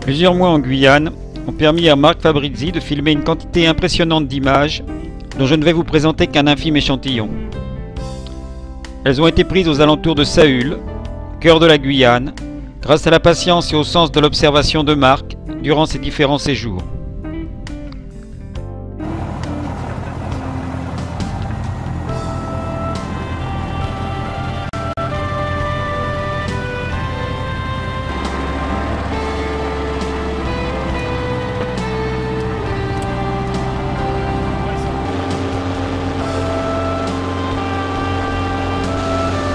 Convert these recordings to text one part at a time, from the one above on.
Plusieurs mois en Guyane ont permis à Marc Fabrizi de filmer une quantité impressionnante d'images dont je ne vais vous présenter qu'un infime échantillon. Elles ont été prises aux alentours de Saül, cœur de la Guyane, grâce à la patience et au sens de l'observation de Marc durant ses différents séjours.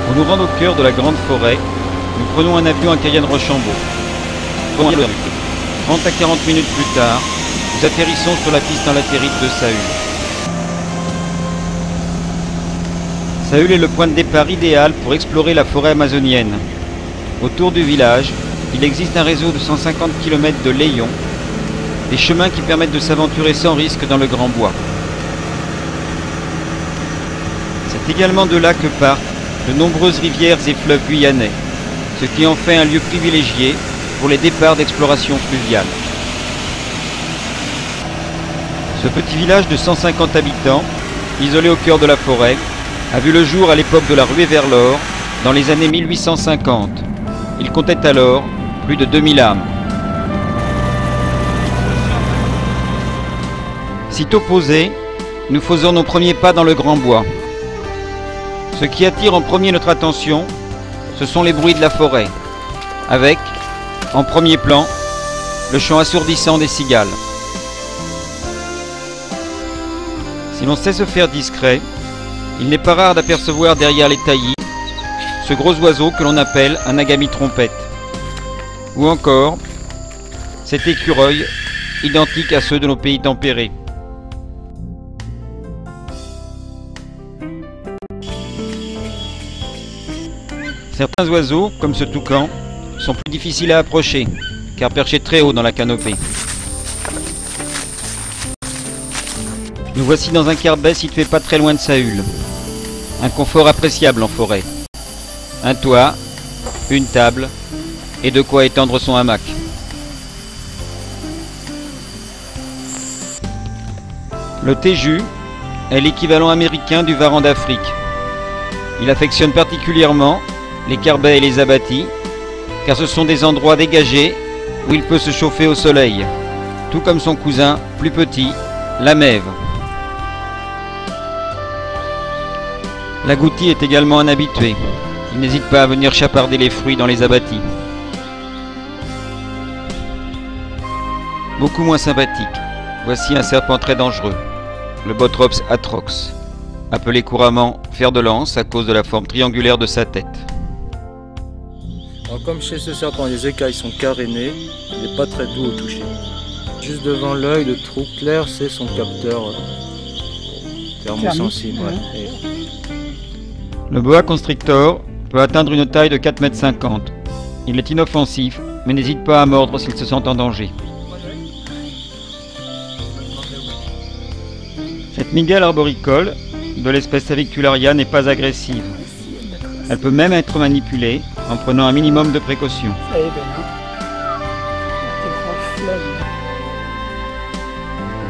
Pour nous rendre au cœur de la grande forêt, nous prenons un avion à Cayenne-Rochambeau. 30 à 40 minutes plus tard, nous atterrissons sur la piste en latérite de Saül. Saül est le point de départ idéal pour explorer la forêt amazonienne. Autour du village, il existe un réseau de 150 km de layons, des chemins qui permettent de s'aventurer sans risque dans le grand bois. C'est également de là que partent de nombreuses rivières et fleuves guyanais, ce qui en fait un lieu privilégié pour les départs d'exploration fluviale. Ce petit village de 150 habitants, isolé au cœur de la forêt, a vu le jour à l'époque de la ruée vers l'or, dans les années 1850. Il comptait alors plus de 2000 âmes. Sitôt posés, nous faisons nos premiers pas dans le grand bois. Ce qui attire en premier notre attention, ce sont les bruits de la forêt, avec, en premier plan, le chant assourdissant des cigales. Si l'on sait se faire discret, il n'est pas rare d'apercevoir derrière les taillis ce gros oiseau que l'on appelle un agami-trompette, ou encore cet écureuil identique à ceux de nos pays tempérés. Certains oiseaux, comme ce toucan, sont plus difficiles à approcher, car perchés très haut dans la canopée. Nous voici dans un carbet situé pas très loin de Saül. Un confort appréciable en forêt. Un toit, une table et de quoi étendre son hamac. Le téju est l'équivalent américain du varan d'Afrique. Il affectionne particulièrement les carbets et les abatis, car ce sont des endroits dégagés où il peut se chauffer au soleil, tout comme son cousin plus petit, la mève. L'agouti est également un habitué. Il n'hésite pas à venir chaparder les fruits dans les abatis. Beaucoup moins sympathique, voici un serpent très dangereux, le Botrops atrox, appelé couramment fer de lance à cause de la forme triangulaire de sa tête. Alors, comme chez ce serpent, les écailles sont carénées, il n'est pas très doux au toucher. Juste devant l'œil, le trou clair, c'est son capteur thermosensible. Ouais. Le boa constrictor peut atteindre une taille de 4,50 m. Il est inoffensif, mais n'hésite pas à mordre s'il se sent en danger. Cette mygale arboricole de l'espèce Avicularia n'est pas agressive. Elle peut même être manipulée en prenant un minimum de précautions.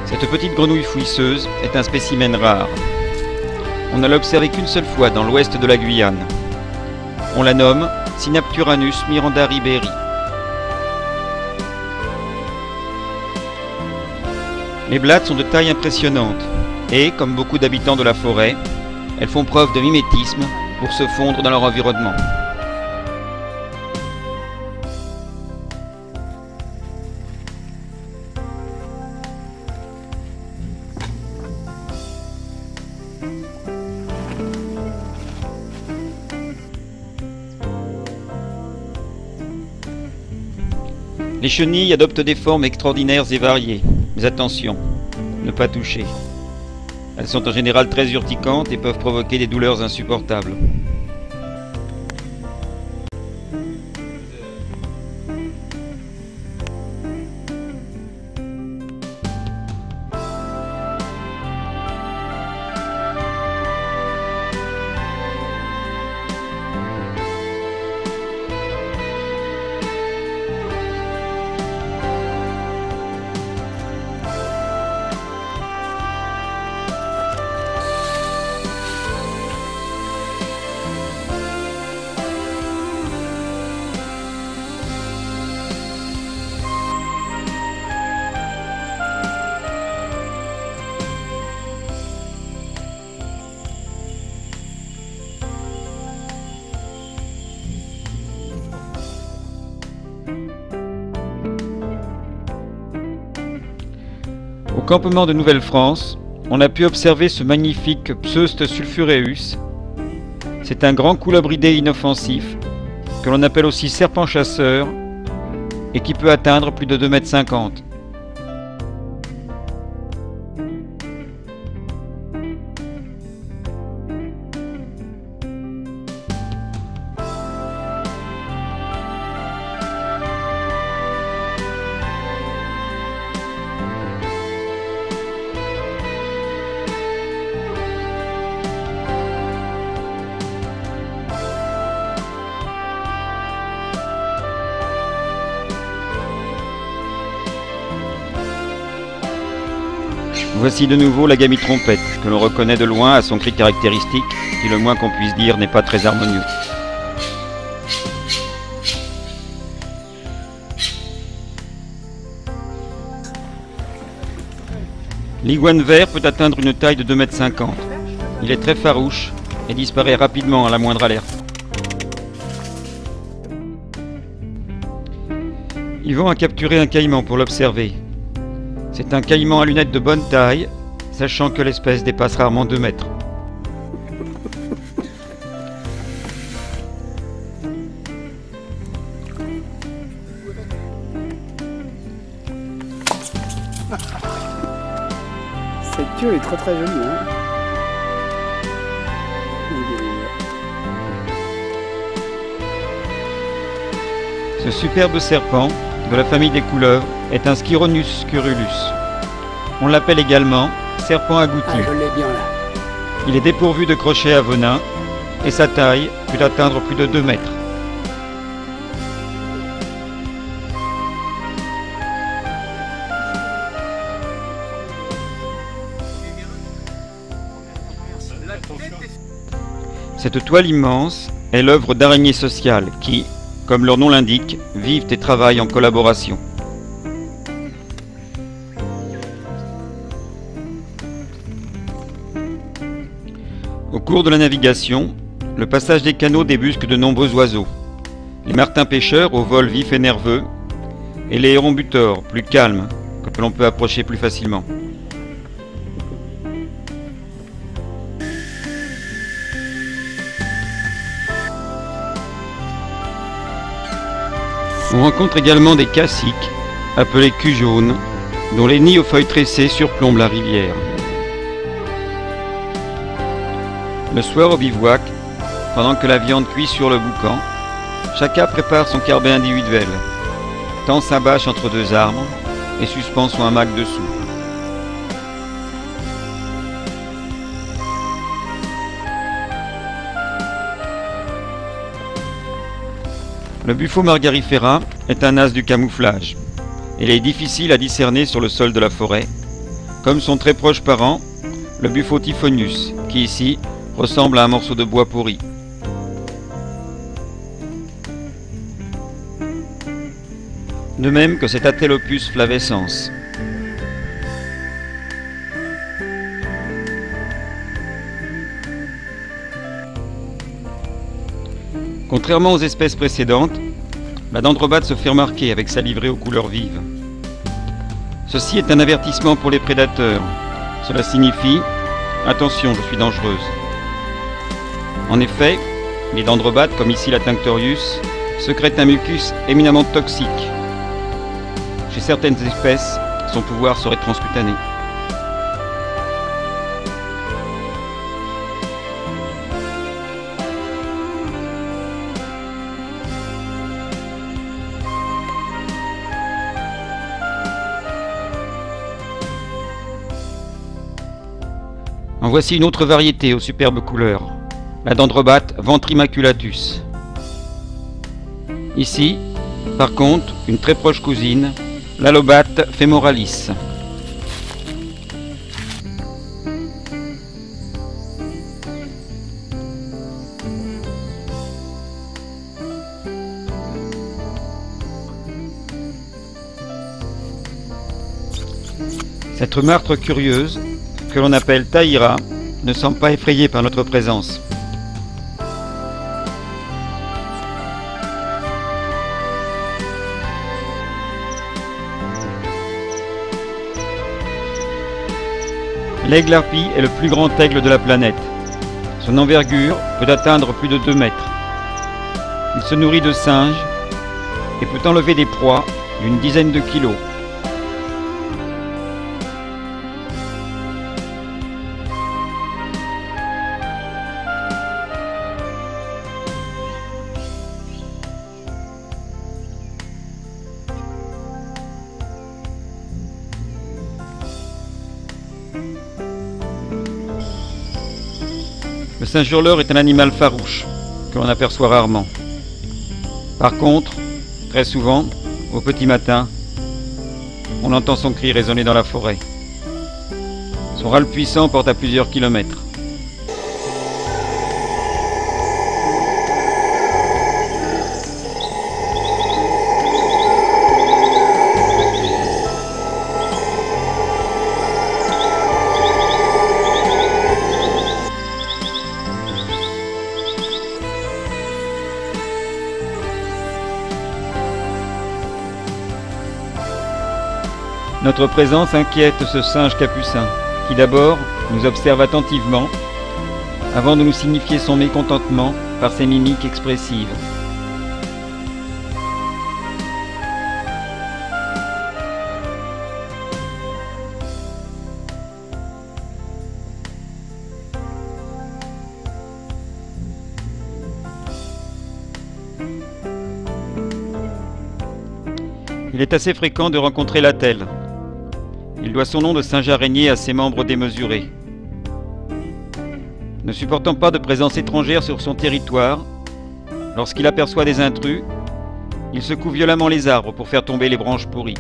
Cette petite grenouille fouisseuse est un spécimen rare. On ne l'a observée qu'une seule fois dans l'ouest de la Guyane. On la nomme Synapturanus miranda-riberi. Les blattes sont de taille impressionnante et, comme beaucoup d'habitants de la forêt, elles font preuve de mimétisme pour se fondre dans leur environnement. Les chenilles adoptent des formes extraordinaires et variées, mais attention, ne pas toucher. Elles sont en général très urticantes et peuvent provoquer des douleurs insupportables. campement de Nouvelle-France, on a pu observer ce magnifique Pseust sulfureus. C'est un grand coulobridé inoffensif, que l'on appelle aussi serpent chasseur, et qui peut atteindre plus de 2,50 m. Voici de nouveau la gamie trompette, que l'on reconnaît de loin à son cri caractéristique, qui le moins qu'on puisse dire n'est pas très harmonieux. L'iguane vert peut atteindre une taille de 2,50 m. Il est très farouche et disparaît rapidement à la moindre alerte. Yvon a capturé un caïman pour l'observer. C'est un caïman à lunettes de bonne taille, sachant que l'espèce dépasse rarement 2 mètres. Cette queue est très jolie, hein. Ce superbe serpent, de la famille des couleuvres, est un Schironus scurulus. On l'appelle également serpent agouti. Ah, je l'ai bien là. Il est dépourvu de crochet à venin et sa taille peut atteindre plus de 2 mètres. Cette toile immense est l'œuvre d'araignées sociales qui, comme leur nom l'indique, vivent et travaillent en collaboration. Au cours de la navigation, le passage des canaux débusque de nombreux oiseaux. Les martins pêcheurs au vol vif et nerveux, et les hérons butors, plus calmes, que l'on peut approcher plus facilement. On rencontre également des cassiques, appelés culs jaunes, dont les nids aux feuilles tressées surplombent la rivière. Le soir au bivouac, pendant que la viande cuit sur le boucan, chacun prépare son carbet individuel, tend sa bâche entre 2 arbres et suspend son hamac dessous. Le buffo margarifera est un as du camouflage. Il est difficile à discerner sur le sol de la forêt, comme son très proche parent, le buffo typhonus, qui ici ressemble à un morceau de bois pourri. De même que cet Atelopus flavescens. Contrairement aux espèces précédentes, la dendrobate se fait remarquer avec sa livrée aux couleurs vives. Ceci est un avertissement pour les prédateurs. Cela signifie « Attention, je suis dangereuse ». En effet, les dendrobates, comme ici la Tinctorius, sécrètent un mucus éminemment toxique. Chez certaines espèces, son pouvoir serait transcutané. En voici une autre variété aux superbes couleurs, la dendrobate ventrimaculatus. Ici, par contre, une très proche cousine, l'Allobate femoralis. Cette martre curieuse, que l'on appelle Taïra, ne semble pas effrayée par notre présence. L'aigle harpie est le plus grand aigle de la planète. Son envergure peut atteindre plus de 2 mètres. Il se nourrit de singes et peut enlever des proies d'une dizaine de kilos. Le singe hurleur est un animal farouche que l'on aperçoit rarement. Par contre, très souvent, au petit matin, on entend son cri résonner dans la forêt. Son râle puissant porte à plusieurs kilomètres. Notre présence inquiète ce singe capucin, qui d'abord nous observe attentivement, avant de nous signifier son mécontentement par ses mimiques expressives. Il est assez fréquent de rencontrer l'attelle. Il doit son nom de singe araignée à ses membres démesurés. Ne supportant pas de présence étrangère sur son territoire, lorsqu'il aperçoit des intrus, il secoue violemment les arbres pour faire tomber les branches pourries.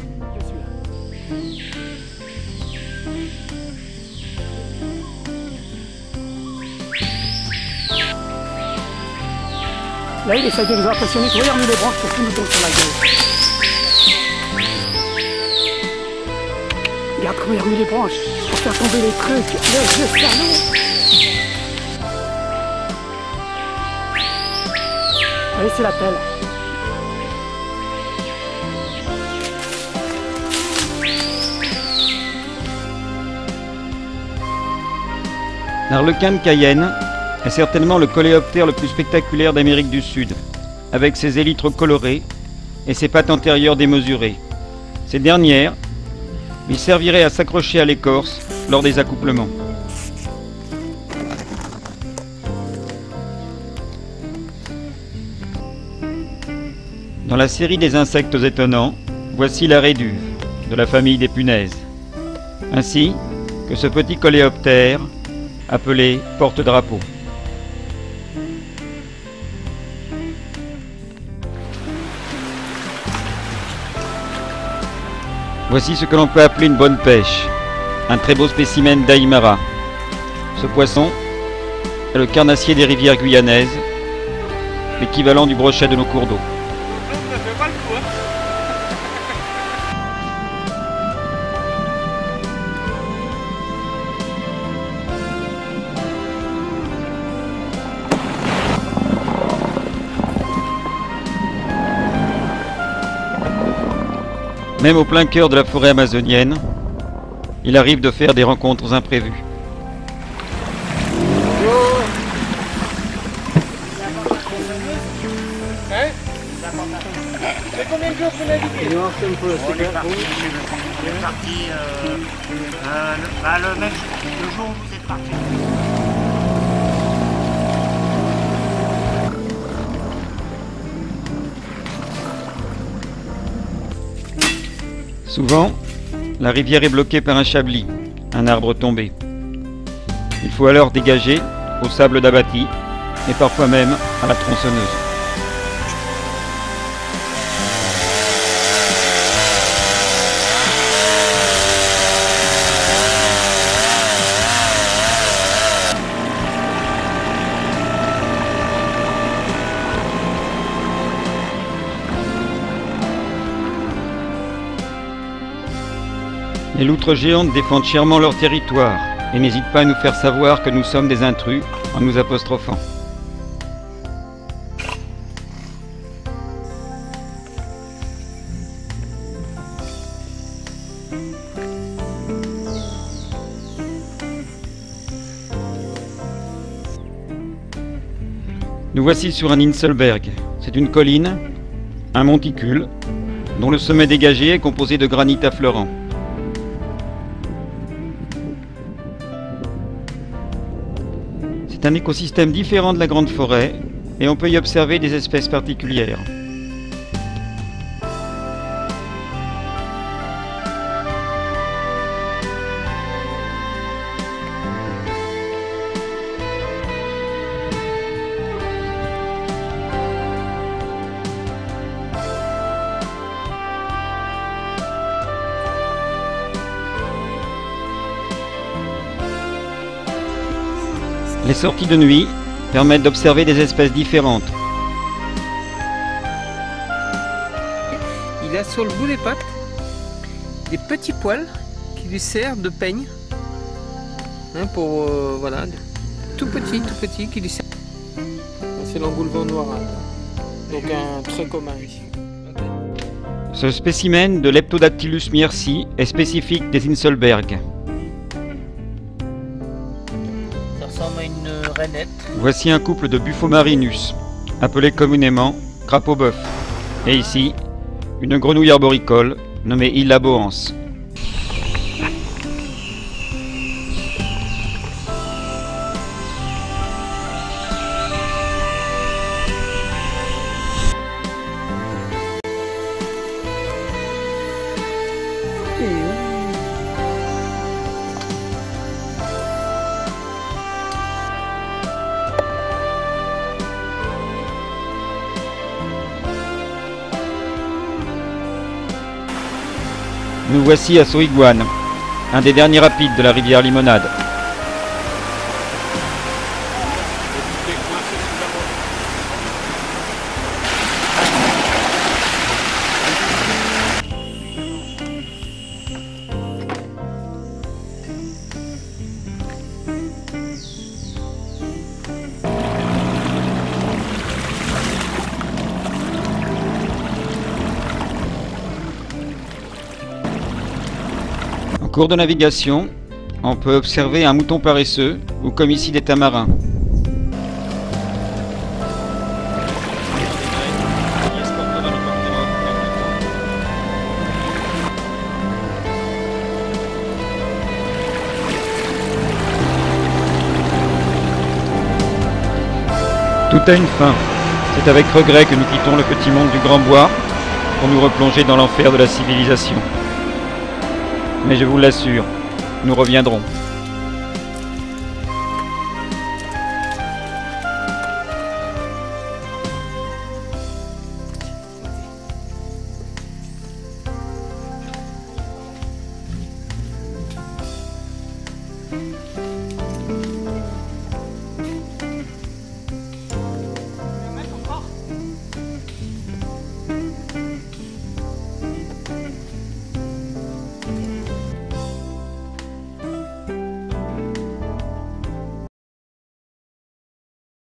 Là, il essaie de nous impressionner. Regarde-nous les branches pour qu'il nous tombe sur la gueule. Regarde comment il a remis les branches pour faire tomber les trucs. Le vieux salaud. Allez, c'est la pelle. L'arlequin de Cayenne est certainement le coléoptère le plus spectaculaire d'Amérique du Sud, avec ses élytres colorés et ses pattes antérieures démesurées. Ces dernières lui serviraient à s'accrocher à l'écorce lors des accouplements. Dans la série des insectes étonnants, voici la réduve, de la famille des punaises, ainsi que ce petit coléoptère appelé porte-drapeau. Voici ce que l'on peut appeler une bonne pêche, un très beau spécimen d'Aymara. Ce poisson est le carnassier des rivières guyanaises, l'équivalent du brochet de nos cours d'eau. Même au plein cœur de la forêt amazonienne, il arrive de faire des rencontres imprévues. C'est combien de jours qu'on a dit? On est parti le jour où vous êtes parti. Souvent, la rivière est bloquée par un chablis, un arbre tombé. Il faut alors dégager au sable d'abatis et parfois même à la tronçonneuse. Les loutres géantes défendent fièrement leur territoire et n'hésitent pas à nous faire savoir que nous sommes des intrus en nous apostrophant. Nous voici sur un Inselberg. C'est une colline, un monticule, dont le sommet dégagé est composé de granit affleurant. C'est un écosystème différent de la grande forêt et on peut y observer des espèces particulières. Les sorties de nuit permettent d'observer des espèces différentes. Il a sur le bout des pattes des petits poils qui lui servent de peigne. Hein, pour voilà, tout petit qui lui sert. C'est l'engoulevent noir, donc un très commun ici. Ce spécimen de Leptodactylus miersi est spécifique des Inselberg. Ça ressemble à une rainette. Voici un couple de Buphomarinus, appelé communément crapaud-bœuf. Et ici, une grenouille arboricole nommée Hyla boans. Nous voici à Soiguane, un des derniers rapides de la rivière Limonade. En cours de navigation, on peut observer un mouton paresseux ou comme ici des tamarins. Tout a une fin. C'est avec regret que nous quittons le petit monde du Grand Bois pour nous replonger dans l'enfer de la civilisation. Mais je vous l'assure, nous reviendrons.